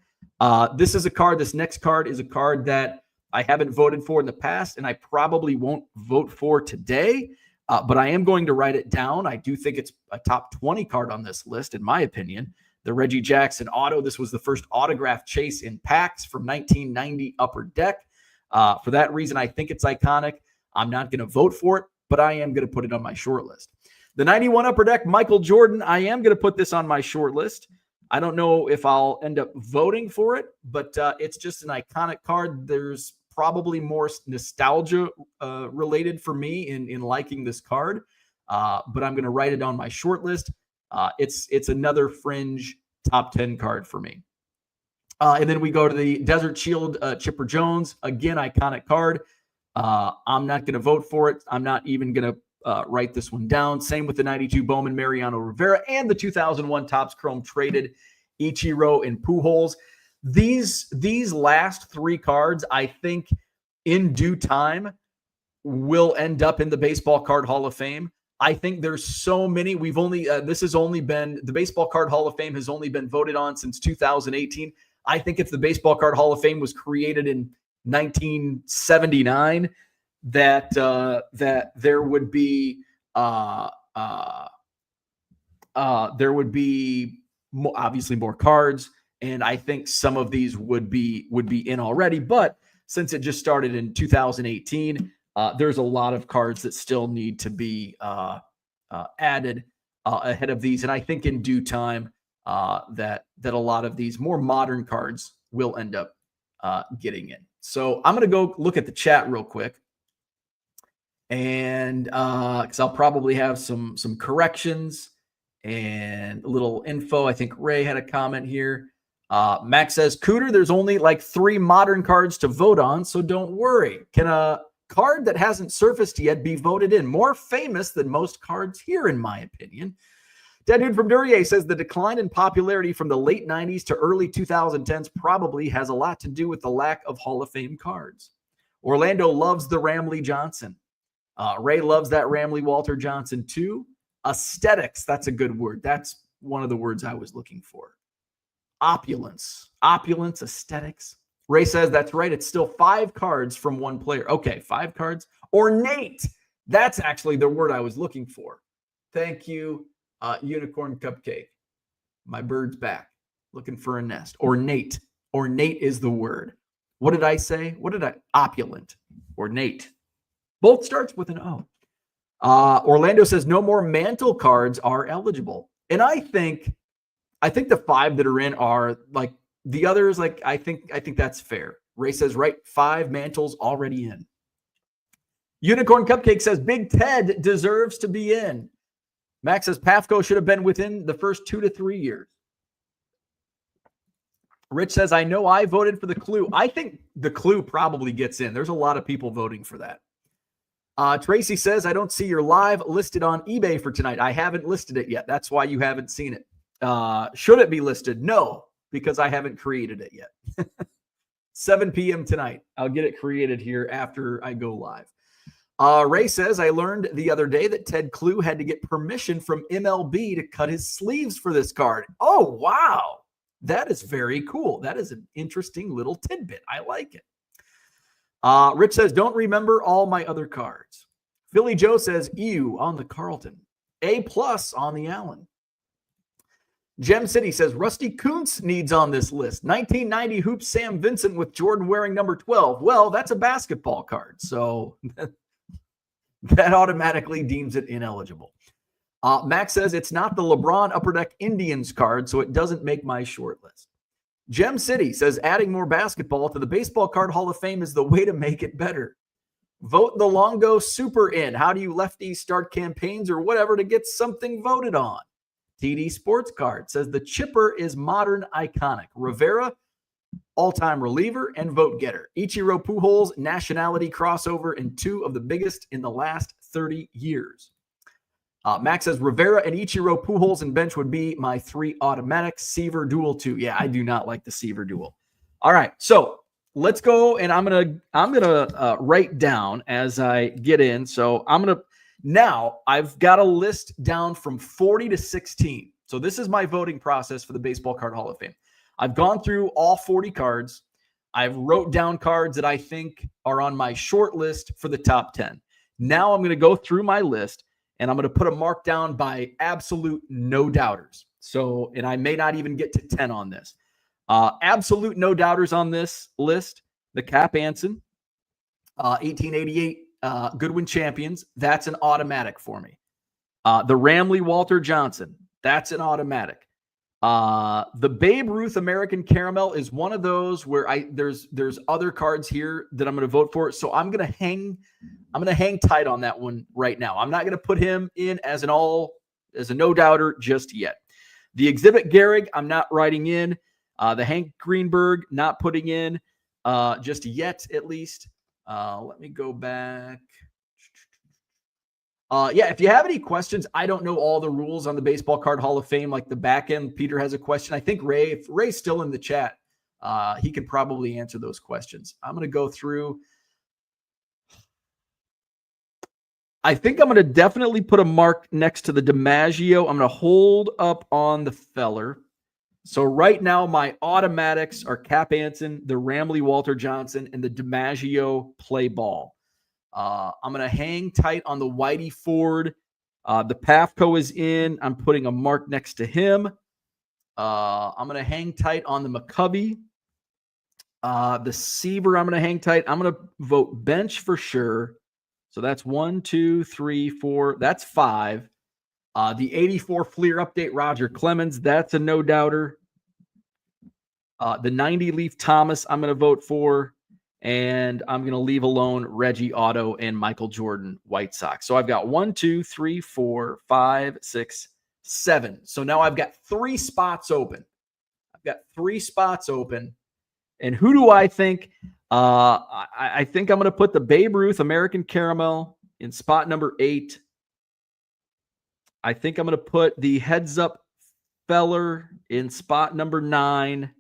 This next card is a card that I haven't voted for in the past, and I probably won't vote for today, but I am going to write it down. I do think it's a top 20 card on this list, in my opinion. The Reggie Jackson auto. This was the first autograph chase in packs from 1990 Upper Deck. For that reason, I think it's iconic. I'm not going to vote for it, but I am going to put it on my short list. The 91 Upper Deck, Michael Jordan. I am going to put this on my short list. I don't know if I'll end up voting for it, but it's just an iconic card. There's probably more nostalgia related for me in liking this card, but I'm going to write it on my short list. It's another fringe top 10 card for me. And then we go to the Desert Shield Chipper Jones. Again, iconic card. I'm not going to vote for it. I'm not even going to write this one down. Same with the 92 Bowman Mariano Rivera and the 2001 Topps Chrome Traded Ichiro and Pujols. These last three cards, I think, in due time, will end up in the Baseball Card Hall of Fame. I think there's so many. We've only the Baseball Card Hall of Fame has only been voted on since 2018. I think if the Baseball Card Hall of Fame was created in 1979, that there would be obviously more cards. And I think some of these would be in already, but since it just started in 2018, there's a lot of cards that still need to be added ahead of these. And I think in due time that a lot of these more modern cards will end up getting in. So I'm going to go look at the chat real quick, and because I'll probably have some corrections and a little info. I think Ray had a comment here. Max says, Cooter, there's only like 3 modern cards to vote on, so don't worry. Can a card that hasn't surfaced yet be voted in? More famous than most cards here, in my opinion. Dead Dude from Duryea says the decline in popularity from the late 90s to early 2010s probably has a lot to do with the lack of Hall of Fame cards. Orlando loves the Ramley Johnson. Ray loves that Ramley Walter Johnson too. Aesthetics, that's a good word. That's one of the words I was looking for. Opulence, aesthetics. Ray says that's right. It's still 5 cards from one player. Okay, 5 cards. Ornate. That's actually the word I was looking for. Thank you, Unicorn Cupcake. My bird's back, looking for a nest. Ornate. Ornate is the word. What did I say? Opulent. Ornate. Both starts with an O. Orlando says no more mantle cards are eligible. And I think the 5 that are in are like the others. Like I think that's fair. Ray says, right, 5 mantles already in. Unicorn Cupcake says Big Ted deserves to be in. Max says Pafko should have been within the first 2 to 3 years. Rich says, I know I voted for the Clue. I think the Clue probably gets in. There's a lot of people voting for that. Tracy says, I don't see your live listed on eBay for tonight. I haven't listed it yet. That's why you haven't seen it. Should it be listed? No, because I haven't created it yet. 7 p.m. tonight. I'll get it created here after I go live. Ray says, I learned the other day that Ted Clue had to get permission from MLB to cut his sleeves for this card. Oh, wow. That is very cool. That is an interesting little tidbit. I like it. Rich says, don't remember all my other cards. Philly Joe says, ew on the Carlton. A+ on the Allen. Gem City says, Rusty Kuntz needs on this list. 1990 Hoops Sam Vincent with Jordan wearing number 12. Well, that's a basketball card, so that automatically deems it ineligible. Max says, it's not the LeBron Upper Deck Indians card, so it doesn't make my short list. Gem City says, adding more basketball to the Baseball Card Hall of Fame is the way to make it better. Vote the Longo Super in. How do you lefties start campaigns or whatever to get something voted on? TD Sports Card says the chipper is modern iconic. Rivera, all-time reliever and vote getter. Ichiro Pujols, nationality crossover, and two of the biggest in the last 30 years. Max says Rivera and Ichiro Pujols and bench would be my 3 automatic. Seaver duel 2. Yeah, I do not like the Seaver duel. All right, so let's go, and I'm gonna write down as I get in. So now I've got a list down from 40 to 16. So this is my voting process for the Baseball Card Hall of Fame. I've gone through all 40 cards. I've wrote down cards that I think are on my short list for the top 10. Now I'm going to go through my list, and I'm going to put a mark down by absolute no doubters. So, and I may not even get to 10 on this. Absolute no doubters on this list. The Cap Anson, 1888 Goodwin champions. That's an automatic for me. The Ramley Walter Johnson. That's an automatic. The Babe Ruth American Caramel is one of those where there's other cards here that I'm going to vote for. So I'm going to hang tight on that one right now. I'm not going to put him in as a no doubter just yet. The Exhibit Gehrig, I'm not writing in. The Hank Greenberg, not putting in just yet, at least. Let me go back. If you have any questions, I don't know all the rules on the Baseball Card Hall of Fame, like the back end. Peter has a question. I think if Ray's still in the chat, he could probably answer those questions. I'm going to go through. I think I'm going to definitely put a mark next to the DiMaggio. I'm going to hold up on the Feller. So right now, my automatics are Cap Anson, the Ramley Walter Johnson, and the DiMaggio play ball. I'm going to hang tight on the Whitey Ford. The Pafko is in. I'm putting a mark next to him. I'm going to hang tight on the McCovey. The Seaver, I'm going to hang tight. I'm going to vote bench for sure. So that's 1, 2, 3, 4. That's 5. The 84 Fleer update, Roger Clemens. That's a no-doubter. The 90 Leaf Thomas, I'm going to vote for. And I'm going to leave alone Reggie Otto and Michael Jordan White Sox. So I've got 1, 2, 3, 4, 5, 6, 7. So now I've got 3 spots open. And who do I think? I think I'm going to put the Babe Ruth American Caramel in spot number 8. I think I'm going to put the Heads Up Feller in spot number 9.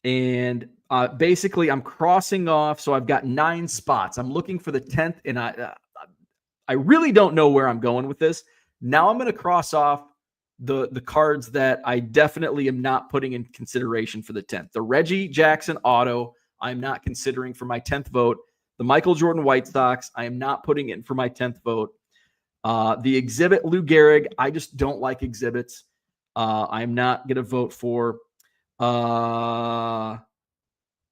And basically, I'm crossing off. So I've got 9 spots. I'm looking for the 10th, and I really don't know where I'm going with this. Now I'm going to cross off the cards that I definitely am not putting in consideration for the 10th. The Reggie Jackson auto, I'm not considering for my 10th vote. The Michael Jordan White Sox, I am not putting in for my 10th vote. The Exhibit Lou Gehrig, I just don't like exhibits. I'm not going to vote for.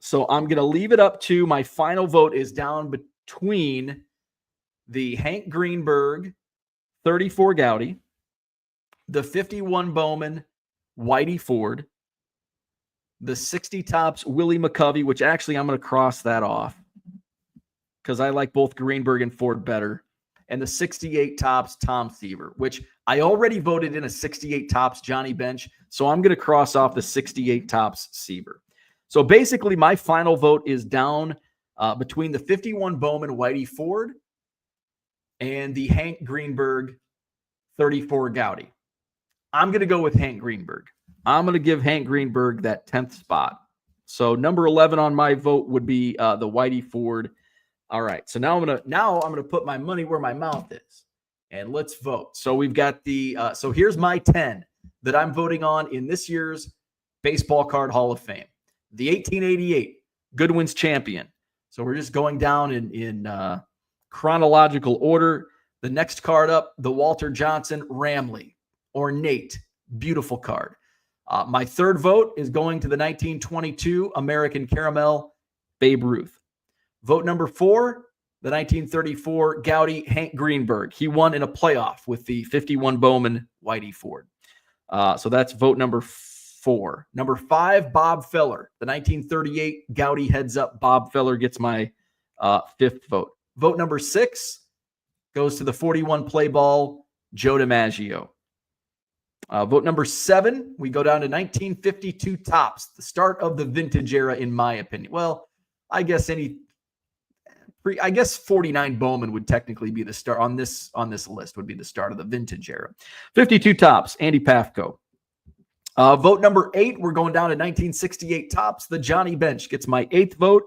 So I'm going to leave it up to my final vote is down between the Hank Greenberg 34 Gowdy, the 51 Bowman Whitey Ford, the 60 Tops Willie McCovey, which actually I'm going to cross that off because I like both Greenberg and Ford better, and the 68 Tops Tom Seaver, which I already voted in a 68 Tops Johnny Bench, so I'm going to cross off the 68 Tops Seaver. So basically, my final vote is down between the 51 Bowman Whitey Ford and the Hank Greenberg 34 Gowdy. I'm going to go with Hank Greenberg. I'm going to give Hank Greenberg that 10th spot. So number 11 on my vote would be the Whitey Ford. All right. So now I'm going to put my money where my mouth is, and let's vote. So we've got so here's my 10 that I'm voting on in this year's Baseball Card Hall of Fame. The 1888 Goodwin's champion, So we're just going down in chronological order. The next card up, the Walter Johnson Ramley, ornate, beautiful card. My third vote is going to the 1922 American Caramel Babe Ruth. Vote number 4, the 1934 Gaudy Hank Greenberg. He won in a playoff with the 51 Bowman Whitey Ford. So that's vote number 4. Number 5, Bob Feller. The 1938 Gaudy heads up. Bob Feller gets my 5th vote. Vote number 6 goes to the 41 play ball, Joe DiMaggio. Vote number 7, we go down to 1952 Topps, the start of the vintage era, in my opinion. Well, I guess 49 Bowman would technically be the start on this list, would be the start of the vintage era. 52 Topps, Andy Pafko. Vote number 8, we're going down to 1968 Topps. The Johnny Bench gets my 8th vote.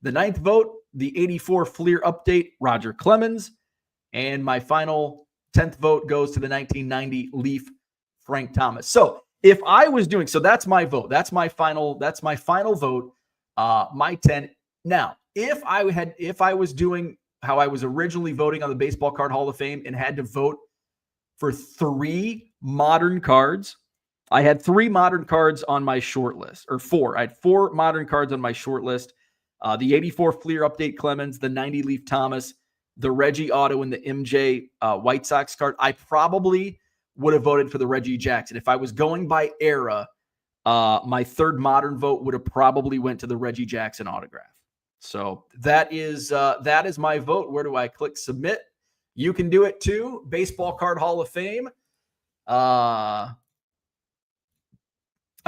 The 9th vote, the 84 Fleer Update, Roger Clemens. And my final 10th vote goes to the 1990 Leaf, Frank Thomas. So if I was doing, so that's my vote. That's my final vote. My 10. Now, if I was doing how I was originally voting on the Baseball Card Hall of Fame and had to vote for 3 modern cards, I had 3 modern cards on my short list, or 4. I had 4 modern cards on my short list. The 84 Fleer Update Clemens, the 90 Leaf Thomas, the Reggie Auto, and the MJ White Sox card. I probably would have voted for the Reggie Jackson. If I was going by era, my 3rd modern vote would have probably went to the Reggie Jackson autograph. So that is my vote. Where do I click submit? You can do it too. Baseball Card Hall of Fame. I've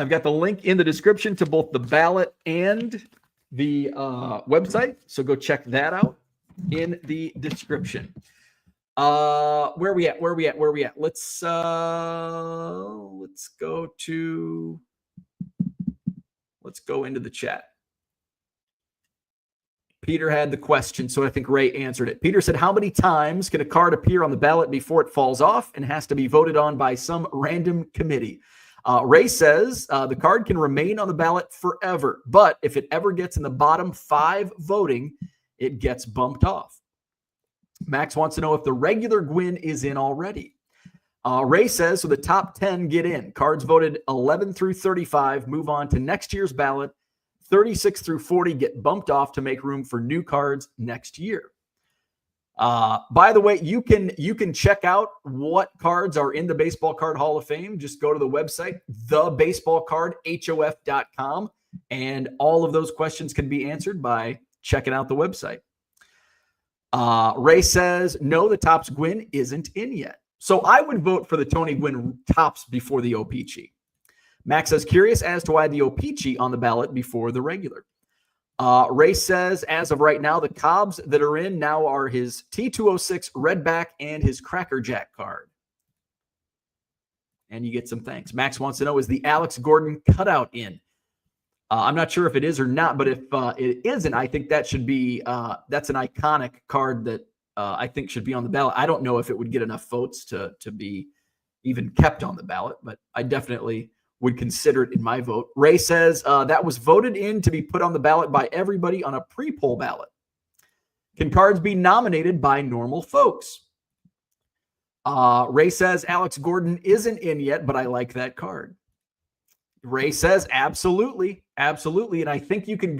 got the link in the description to both the ballot and the website. So go check that out in the description. Where are we at? Let's go into the chat. Peter had the question, so I think Ray answered it. Peter said, how many times can a card appear on the ballot before it falls off and has to be voted on by some random committee? Ray says the card can remain on the ballot forever, but if it ever gets in the bottom 5 voting, it gets bumped off. Max wants to know if the regular Gwyn is in already. Ray says, so the top 10 get in. Cards voted 11 through 35 move on to next year's ballot. 36 through 40 get bumped off to make room for new cards next year. By the way, you can check out what cards are in the Baseball Card Hall of Fame. Just go to the website, thebaseballcardhof.com, and all of those questions can be answered by checking out the website. Ray says, no, the Topps Gwyn isn't in yet. So I would vote for the Tony Gwynn Topps before the O-Pee-Chee. Max says, curious as to why the O-Pee-Chee on the ballot before the regular. Ray says, as of right now, the Cobbs that are in now are his T206 Redback and his Cracker Jack card. And you get some thanks. Max wants to know, is the Alex Gordon cutout in? I'm not sure if it is or not, but if it isn't, I think that should be, that's an iconic card that I think should be on the ballot. I don't know if it would get enough votes to be even kept on the ballot, but I definitely would consider it in my vote. Ray says that was voted in to be put on the ballot by everybody on a pre-poll ballot. Can cards be nominated by normal folks? Ray says Alex Gordon isn't in yet, but I like that card. Ray says absolutely. Absolutely. And I think you can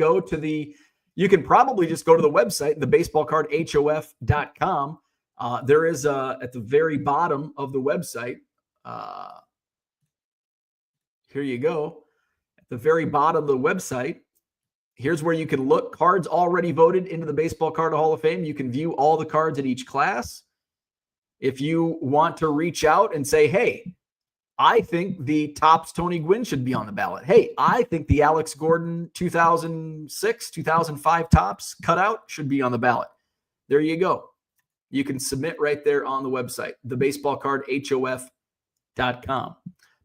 probably just go to the website, thebaseballcardhof.com. There is at the very bottom of the website, here you go. At the very bottom of the website, here's where you can look. Cards already voted into the Baseball Card Hall of Fame. You can view all the cards at each class. If you want to reach out and say, hey, I think the Topps Tony Gwynn should be on the ballot. Hey, I think the Alex Gordon 2006, 2005 Topps cutout should be on the ballot. There you go. You can submit right there on the website, thebaseballcardhof.com.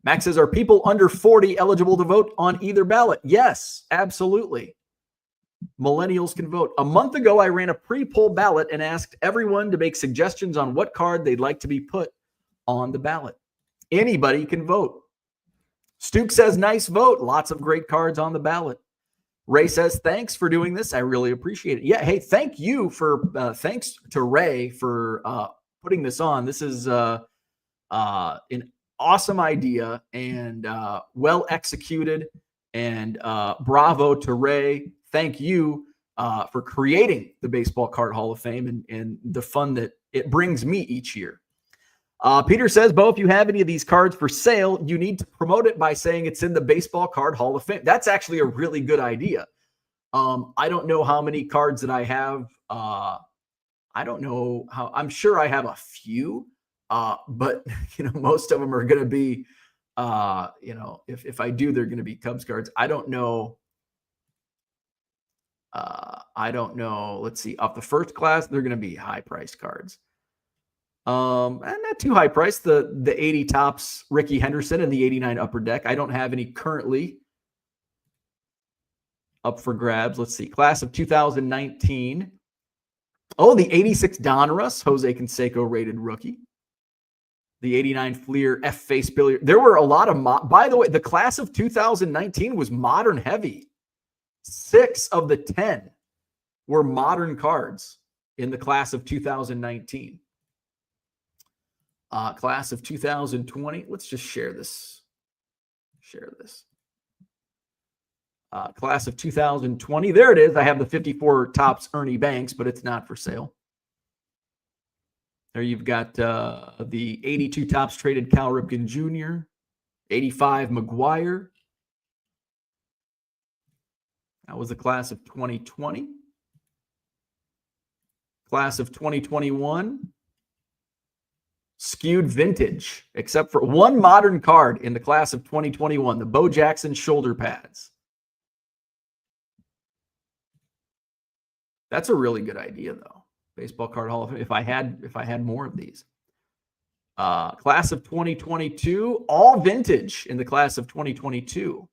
Max says, are people under 40 eligible to vote on either ballot? Yes, absolutely. Millennials can vote. A month ago, I ran a pre-poll ballot and asked everyone to make suggestions on what card they'd like to be put on the ballot. Anybody can vote. Stuke says, nice vote. Lots of great cards on the ballot. Ray says, thanks for doing this. I really appreciate it. Yeah. Hey, thank you for, thanks to Ray for putting this on. This is an awesome idea and well executed. And bravo to Ray. Thank you for creating the Baseball Card Hall of Fame and the fun that it brings me each year. Peter says, Bo, if you have any of these cards for sale, you need to promote it by saying it's in the Baseball Card Hall of Fame. That's actually a really good idea. I don't know how many cards that I have. I don't know how. I'm sure I have a few, but most of them are going to be, if I do, they're going to be Cubs cards. I don't know. Let's see. Off the first class, they're going to be high-priced cards. And not too high price. The 80 tops Ricky Henderson and the 89 upper deck. I don't have any currently up for grabs. Let's see. Class of 2019. Oh, the 86 Donruss, Jose Canseco rated rookie. The 89 Fleer F face Billiard. There were a lot of by the way, the class of 2019 was modern heavy. 6 of the 10 were modern cards in the class of 2019. Class of 2020. Let's just share this. Class of 2020. There it is. I have the 54 tops Ernie Banks, but it's not for sale. There you've got the 82 tops traded Cal Ripken Jr., 85 McGuire. That was the class of 2020. Class of 2021. Skewed vintage, except for one modern card in the class of 2021, the Bo Jackson shoulder pads. That's a really good idea, though. Baseball Card Hall of Fame. If I had more of these. Class of 2022, all vintage in the class of 2022.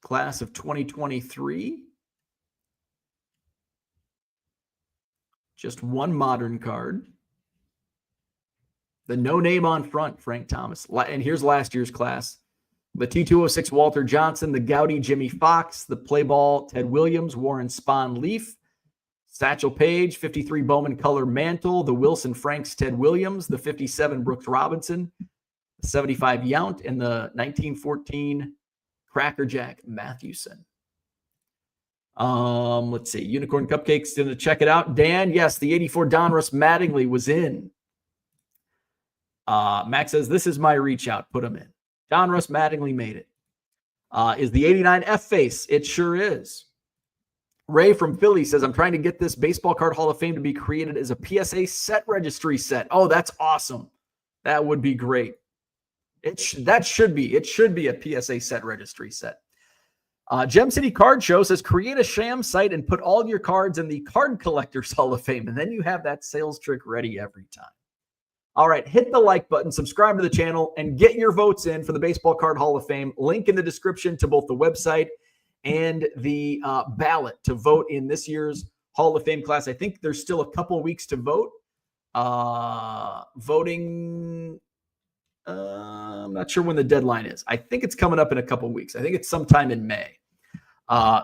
Class of 2023. Just one modern card. The no name on front, Frank Thomas. And here's last year's class. The T206 Walter Johnson, the Gowdy Jimmy Fox, the play ball Ted Williams, Warren Spahn Leaf, Satchel Paige, 53 Bowman Color Mantle, the Wilson Franks Ted Williams, the 57 Brooks Robinson, the 75 Yount, and the 1914 Crackerjack Mathewson. Let's see. Unicorn Cupcakes, going to check it out. Dan, yes, the 84 Donruss Mattingly was in. Max says, this is my reach out. Put him in. Donruss Mattingly made it. Is the 89 F-Face? It sure is. Ray from Philly says, I'm trying to get this Baseball Card Hall of Fame to be created as a PSA set registry set. Oh, that's awesome. That would be great. It should be a PSA set registry set. Gem City Card Show says, create a sham site and put all your cards in the Card Collectors Hall of Fame, and then you have that sales trick ready every time. All right, hit the like button, subscribe to the channel, and get your votes in for the Baseball Card Hall of Fame. Link in the description to both the website and the ballot to vote in this year's Hall of Fame class. I think there's still a couple weeks to vote. Voting, I'm not sure when the deadline is. I think it's coming up in a couple weeks. I think it's sometime in May.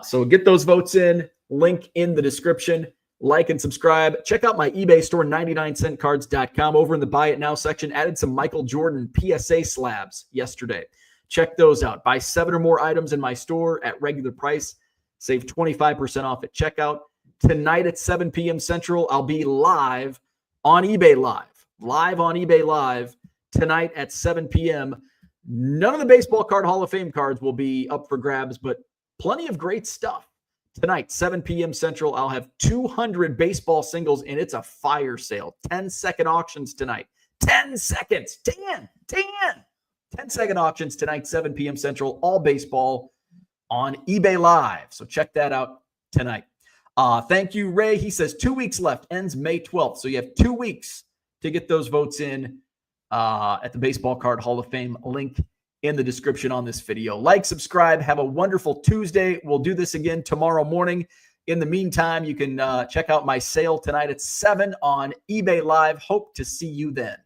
So get those votes in. Link in the description. Like and subscribe. Check out my eBay store, 99centcards.com. Over in the Buy It Now section, added some Michael Jordan PSA slabs yesterday. Check those out. Buy 7 or more items in my store at regular price. Save 25% off at checkout. Tonight at 7 p.m. Central, I'll be live on eBay Live. Live on eBay Live tonight at 7 p.m. None of the Baseball Card Hall of Fame cards will be up for grabs, but plenty of great stuff. Tonight, 7 p.m. Central, I'll have 200 baseball singles, and it's a fire sale. 10-second auctions tonight. 10 seconds. 10 10-second auctions tonight, 7 p.m. Central, all baseball on eBay Live. So check that out tonight. Thank you, Ray. He says 2 weeks left, ends May 12th. So you have 2 weeks to get those votes in at the Baseball Card Hall of Fame. Link in the description on this video. Like, subscribe. Have a wonderful Tuesday. We'll do this again tomorrow morning. In the meantime, you can check out my sale tonight at 7 on eBay Live. Hope to see you then.